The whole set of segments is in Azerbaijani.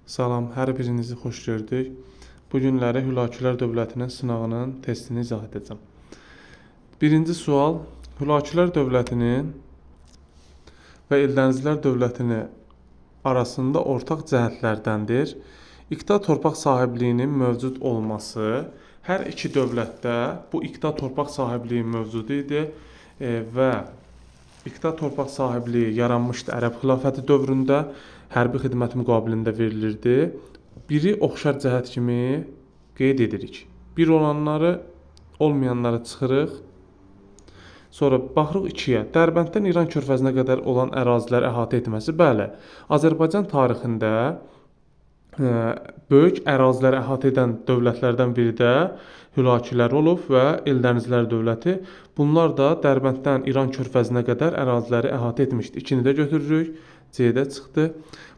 Salam, hər birinizi xoş gördük. Bu günləri Hülakülər Dövlətinin sınağının testini izah edəcəm. Birinci sual, Hülakülər Dövlətinin və Eldənizlər Dövlətinin arasında ortaq cəhətlərdəndir. İqta torpaq sahibliyinin mövcud olması. Hər iki dövlətdə bu iqta torpaq sahibliyi mövcud idi və iqta torpaq sahibliyi yaranmışdı Ərəb xilafəti dövründə, hərbi xidmət müqabilində verilirdi. Biri oxşar cəhət kimi qeyd edirik. Bir olanları, olmayanları çıxırıq. Sonra baxırıq 2-yə. Dərbənddən İran körfəzinə qədər olan ərazilər əhatə etməsi. Bəli, Azərbaycan tarixində böyük ərazilər əhatə edən dövlətlərdən biri də Hülakülər olub və Eldənizlər dövləti. Bunlar da Dərbənddən İran körfəzinə qədər əraziləri əhatə etmişdi. 2-ni də götürürük. C-də çıxdı.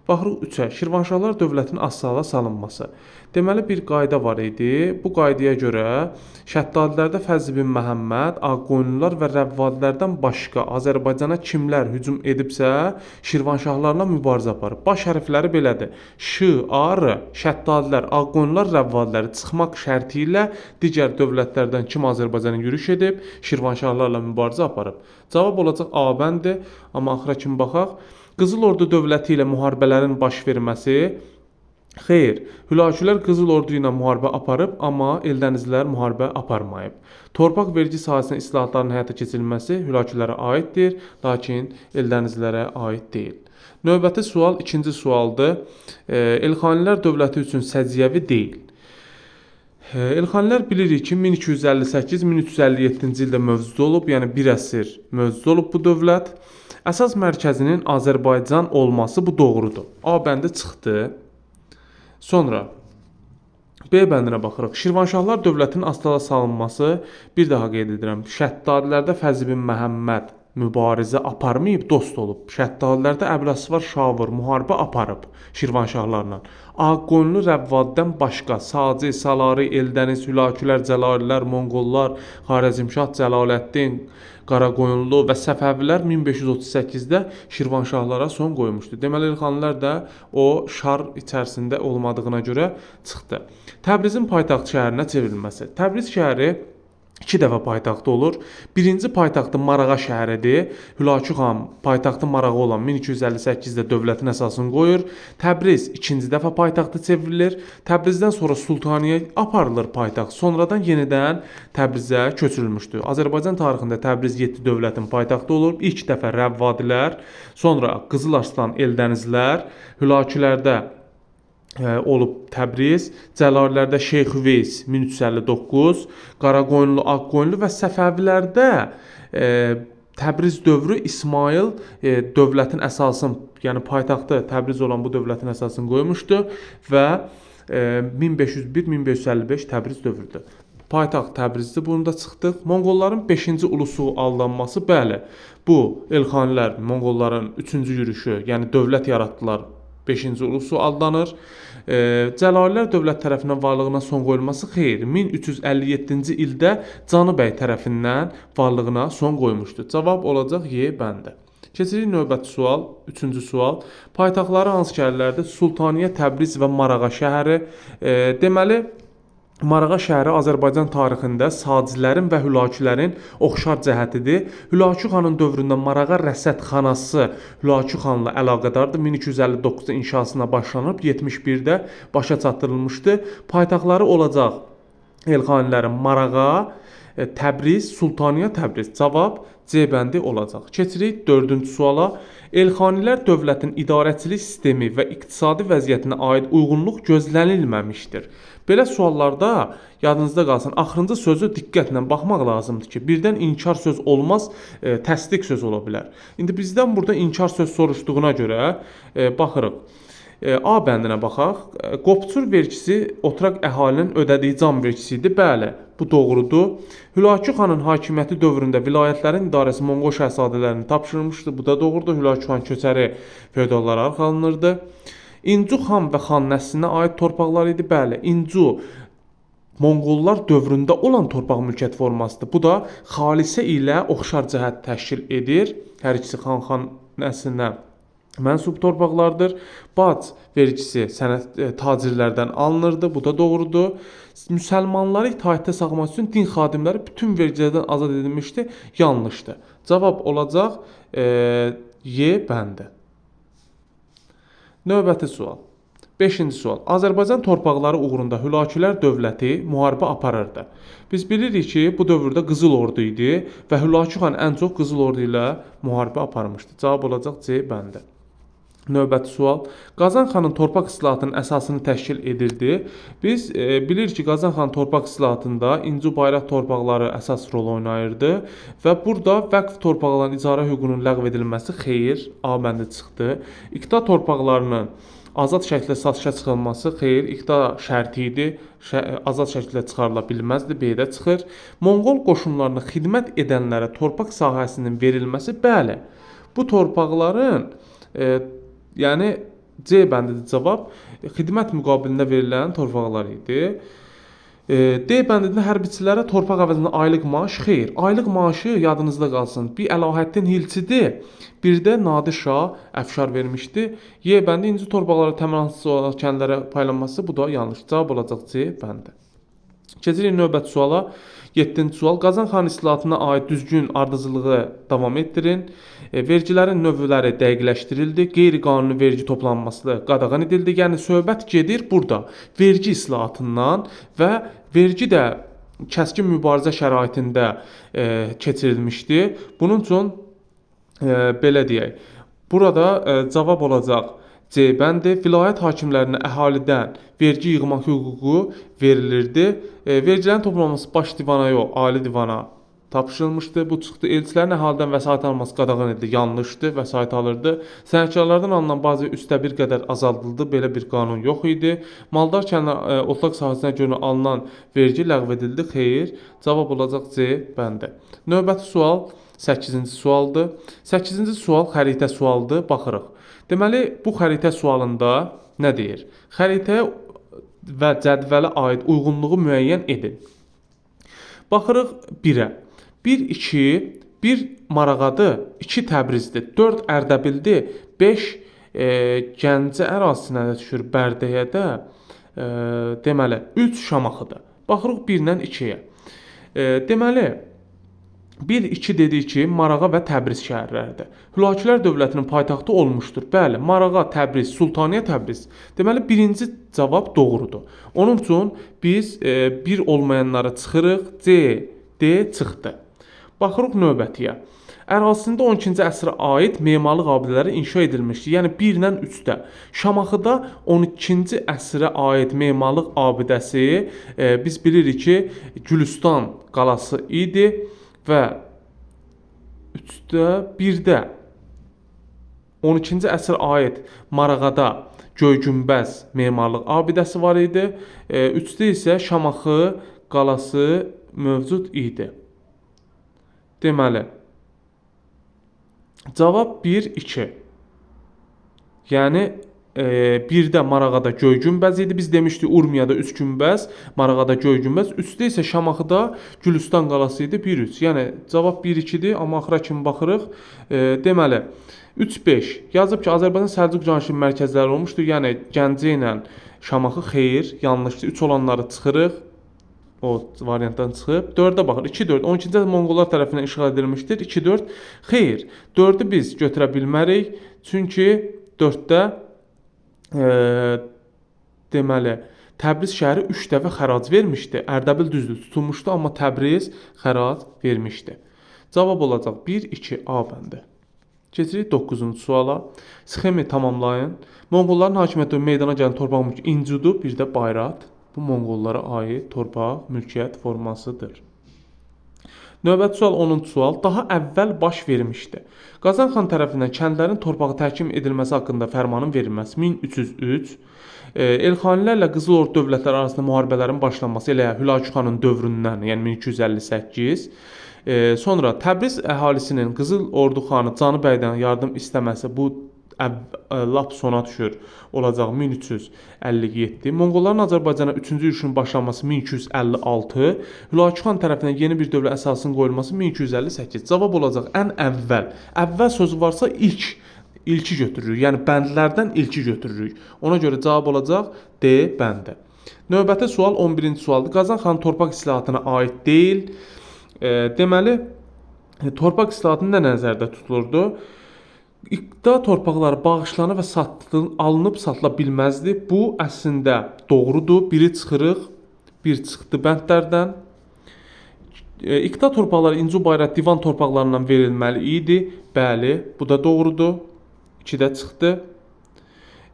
Baxırıq 3-ə. Şirvanşahlar dövlətinin az-sala salınması. Deməli bir qayda var idi. Bu qaydaya görə Şəddadilərdə Fəzl bin Məhəmməd, Ağqoyunlular və Rəvvadilərdən başqa Azərbaycana kimlər hücum edibsə, Şirvanşahlarla mübarizə aparıb. Baş hərfləri belədir. Ş, A, R. Şəddadilər, Ağqoyunlular, Rəvvadiləri çıxmaq şərti ilə digər dövlətlərdən kim Azərbaycana yürüş edib, Şirvanşahlarla mübarizə aparıb. Cavab olacaq A bəndi, amma axıra kimi baxaq. Qızıl Ordu dövləti ilə müharibələrin baş verməsi. Xeyr, Hülakülər Qızıl Ordu ilə müharibə aparıb, amma Eldənizlər müharibə aparmayıb. Torpaq vergi sahəsində islahatların həyata keçirilməsi Hülakülərə aiddir, lakin Eldənizlərə aid deyil. Növbəti sual ikinci sualdır. Elxanilər dövləti üçün səciyyəvi deyil. Elxanilər bilirik ki, 1258-1357-ci ildə mövcud olub, yəni bir əsr mövcud olub bu dövlət. Əsas mərkəzinin Azərbaycan olması bu doğrudur. A bəndi çıxdı. Sonra B bəndinə baxırıq. Şirvanşahlar dövlətinin astala salınması, bir daha qeyd edirəm. Şəddadilərdə Fəzl bin Məhəmməd mübarizə aparmayıb, dost olub. Şəddadilərdə Əbüləsvar Şavur müharibə aparıb Şirvanşahlarla. Ağqoyunlu Rəvvadidən başqa Sacı, Salari, Eldəniz, Hülakülər, Cəlalilər, Monqollar, Xarəzmşah, Cəlaləddin, Qaraqoyunlu və Səfəvilər 1538-də Şirvanşahlara son qoymuşdu. Deməli, Elxanilər də o şar içərisində olmadığına görə çıxdı. Təbrizin paytaxt şəhərinə çevrilməsi. Təbriz şəhəri 2 dəfə paytaxtı olur. Birinci paytaxtı Marağa şəhəridir. Hülakü xan paytaxtı Marağa olan 1258-də dövlətin əsasını qoyur. Təbriz ikinci dəfə paytaxtı çevrilir. Təbrizdən sonra Sultaniyə aparılır paytaxt. Sonradan yenidən Təbrizə köçürülmüşdür. Azərbaycan tarixində Təbriz 7 dövlətin paytaxtı olub. İlk dəfə Rəvvadilər, sonra Qızıl Arslan, Eldənizlər, Hülakülərdə olub Təbriz, Cəlalilərdə Şeyx Üveys 1359, Qaraqoyunlu, Ağqoyunlu və Səfəvilərdə Təbriz dövrü İsmayıl dövlətin əsasını, yəni paytaxtı Təbriz olan bu dövlətin əsasını qoymuşdu və 1501-1555 Təbriz dövrüdür. Paytaxt Təbrizdir, bunu da çıxdıq. Monqolların 5-ci ulusu aldanması, bəli, bu Elxanilər Monqolların 3-cü yürüşü, yəni dövlət yaratdılar. 5-ci ulusu adlanır. Cəlalilər dövlət tərəfindən varlığına son qoyulması xeyr. 1357-ci ildə Canı bəy tərəfindən varlığına son qoymuşdu. Cavab olacaq Y bəndi. Keçirik növbəti sual, 3-cü sual. Paytaxtları hansı şəhərlərdir? Sultaniyə, Təbriz və Marağa şəhəri. Deməli, Marağa şəhəri Azərbaycan tarixində Sacilərin və Hülakülərin oxşar cəhətidir. Hülakü xanın dövründə Marağa rəsədxanası Hülakü xanla əlaqədardır. 1259-da inşasına başlanıb, 71-də başa çatdırılmışdı. Paytaxtları olacaq Elxanilərin Marağa, Təbriz, Sultaniyə, Təbriz. Cavab C bəndi olacaq. Keçirik 4-cü suala. Elxanilər dövlətin idarəçilik sistemi və iqtisadi vəziyyətinə aid uyğunluq gözlənilməmişdir. Belə suallarda yadınızda qalsın, axırıncı sözü diqqətlə baxmaq lazımdır ki, birdən inkar söz olmaz, təsdiq söz ola bilər. İndi bizdən burada inkar söz soruşduğuna görə baxırıq. A bəndinə baxaq. Qopçur vergisi oturaq əhalinin ödədiyi can vergisi idi. Bəli, bu doğrudur. Hülakü xanın hakimiyyəti dövründə vilayətlərin idarəsi Monqol şahzadələrinə tapşırılmışdı. Bu da doğrudur. Hülakü xan köçəri feodallara arxalanırdı. İncu xan və xan nəslinə aid torpaqlar idi. Bəli, İncu Monqollar dövründə olan torpaq mülkiyyət formasıdır. Bu da xalisə ilə oxşar cəhət təşkil edir. Hər ikisi xan nəslinə mənsub torpaqlardır. Bac vergisi tacirlərdən alınırdı. Bu da doğrudur. Müsəlmanları itaətdə saxlamaq üçün din xadimləri bütün vergilərdən azad edilmişdi. Yanlışdır. Cavab olacaq Y bəndi. Növbəti sual. 5-ci sual. Azərbaycan torpaqları uğrunda Hülakülər dövləti müharibə aparırdı. Biz bilirik ki, bu dövrdə Qızıl Ordu idi və Hülakü xan ən çox Qızıl Ordu ilə müharibə aparmışdı. Cavab olacaq C bəndi. Növbəti sual. Qazan xanın torpaq islahatının əsasını təşkil edirdi. Biz bilirik ki, Qazan xanın torpaq islahatında İnci Bayraq torpaqları əsas rol oynayırdı və burada vəqf torpaqlarının icarə hüququnun ləğv edilməsi xeyr, A bəndi çıxdı. İqta torpaqlarının azad şəkildə satışa çıxarılması xeyr, iqta şərti idi. Azad şəkildə çıxarıla bilməzdi, B-də çıxır. Monqol qoşunlarına xidmət edənlərə torpaq sahəsinin verilməsi bəli. Bu torpaqların yəni C bəndidir cavab. Xidmət müqabilində verilən torpaqlar idi. D bəndində hərbiçilərə torpaq əvəzində aylıq maaş xeyr. Aylıq maaşı yadınızda qalsın. Bir Əlahəddin Hilçidir, bir də Nadir Şah Əfşar vermişdi. Y bəndi inci torpaqlara təminatçı olaraq kəndlərə paylanması, bu da yanlış. Cavab olacaq C bəndi. Keçirik növbəti suala. 7-ci sual. Qazan xan islahatına aid düzgün ardıcılığı davam etdirin. Vergilərin növləri dəqiqləşdirildi. Qeyri-qanuni vergi toplanması qadağan edildi. Yəni söhbət gedir burada vergi islahatından və vergi də kəskin mübarizə şəraitində keçirilmişdi. Bunun üçün belə deyək. Burada cavab olacaq C bəndi. Vilayət hakimlərinə əhalidən vergi yığmaq hüququ verilirdi. Vergilərin toplanması baş divana yox, ali divana tapşırılmışdı. Bu çıxdı. Elçilərin əhalidən vəsait alması qadağan edildi. Yanlışdı, vəsait alırdı. Sənətkarlardan alınan bazı üstə bir qədər azaldıldı. Belə bir qanun yox idi. Maldar kəndlə otlaq sahəsinə görə alınan vergi ləğv edildi. Xeyr. Cavab olacaq C bəndi. Növbəti sual 8-ci sualdır. 8-ci sual xəritə sualdır. Baxırıq. Deməli, bu xəritə sualında nə deyir? Xəritəyə və cədvələ aid uyğunluğu müəyyən edin. Baxırıq 1-ə. 1, 2, 1 Marağadır, 2 Təbrizdir, 4 Ərdəbildir, 5 Gəncə ərazisinə düşür Bərdəyə, deməli 3 Şamaxıdır. Baxırıq 1-dən 2-yə. Deməli 1-2 dedik ki, Marağa və Təbriz şəhərləridir. Hülakülər dövlətinin paytaxtı olmuşdur. Bəli, Marağa, Təbriz, Sultaniyə Təbriz. Deməli, birinci cavab doğrudur. Onun üçün biz bir olmayanları çıxırıq. C, D çıxdı. Baxırıq növbətiyə. Ərazisində 12-ci əsrə aid memarlıq abidələri inşa edilmişdir. Yəni 1-dən 3-də. Şamaxıda 12-ci əsrə aid memarlıq abidəsi biz bilirik ki, Gülüstan qalası idi. Və 3-də 1-də 12-ci əsrə aid Marağada Göygünbəz memarlıq abidəsi var idi. 3-də isə Şamaxı qalası mövcud idi. Deməli, cavab 1-2. Yəni 1-də Marağada Göygünbəz idi. Biz demişdik Urmiyada 3 günbəz, Marağada Göygünbəz. 3-də isə Şamaxıda Gülüstan qalası idi 1-3. Yəni cavab 1-2-dir, amma axıra kimi baxırıq. Deməli 3-5 yazıb ki, Azərbaycan Səlcuq canişin mərkəzləri olmuşdur. Yəni Gəncə ilə Şamaxı xeyr, yanlışdır. 3 olanları çıxırıq. O variantdan çıxıb. 4-ə baxır. 2-4. 12-ci əsrdə Monqollar tərəfindən işğal edilmişdir. 2-4 xeyr. 4-ü biz götürə bilmərik. Çünki 4-də deməli Təbriz şəhəri 3 dəfə xərac vermişdi. Ərdəbil düzdür tutulmuşdu, amma Təbriz xərac vermişdi. Cavab olacaq 1-2 A bəndi. Keçirik 9-cu suala. Sxemi tamamlayın. Monqolların hakimiyyəti meydana gələn torpaq mülkü İncudur, bir də Bayrat. Bu Monqollara aid torpaq mülkiyyət formasıdır. Növbəti sual 10-cu sual. Daha əvvəl baş vermişdi. Qazan xan tərəfindən kəndlərin torpağı təhkim edilməsi haqqında fərmanın verilməsi 1303. Elxanilərlə Qızıl Ordu dövlətləri arasında müharibələrin başlanması elə Hülakü xanın dövründən, yəni 1258. Sonra Təbriz əhalisinin Qızıl Ordu xanı Canı bəydən yardım istəməsi bu lap sona düşür. Olacaq 1357. Monqolların Azərbaycana 3-cü yürüşün başlanması 1256. Hülakü xan tərəfindən yeni bir dövlət əsasının qoyulması 1258. Cavab olacaq ən əvvəl. Əvvəl sözü varsa ilk ilki götürürük. Yəni bəndlərdən ilki götürürük. Ona görə cavab olacaq D bəndi. Növbəti sual 11-ci sualdır. Qazan xanın torpaq islahatına aid deyil. Deməli, torpaq islahatı nə nəzərdə tutulurdu? İqta torpaqları bağışlanır və alınıb satıla bilməzdi. Bu əslində doğrudur. Biri çıxırıq, bir çıxdı bəndlərdən. İqta torpaqları İncu Bayraq divan torpaqlarından verilməli idi. Bəli, bu da doğrudur. 2-də çıxdı.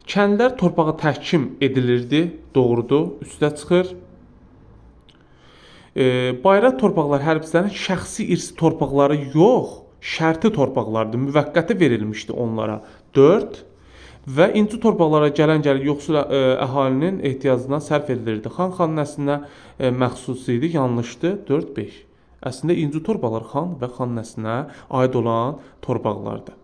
Kəndlər torpağa təhkim edilirdi. Doğrudur. 3-də çıxır. Bayraq torpaqları hərbçilərin şəxsi irsi torpaqları yox, şərti torpaqlardır. Müvəqqəti verilmişdi onlara. 4 və İnci torpaqlara gələn gəlir yoxsul əhalinin ehtiyacına sərf edilirdi. Xan nəslinə məxsus idi. Yanlışdı. 4-5. Əslində İnci torpaqları xan və xan nəslinə aid olan torpaqlardır.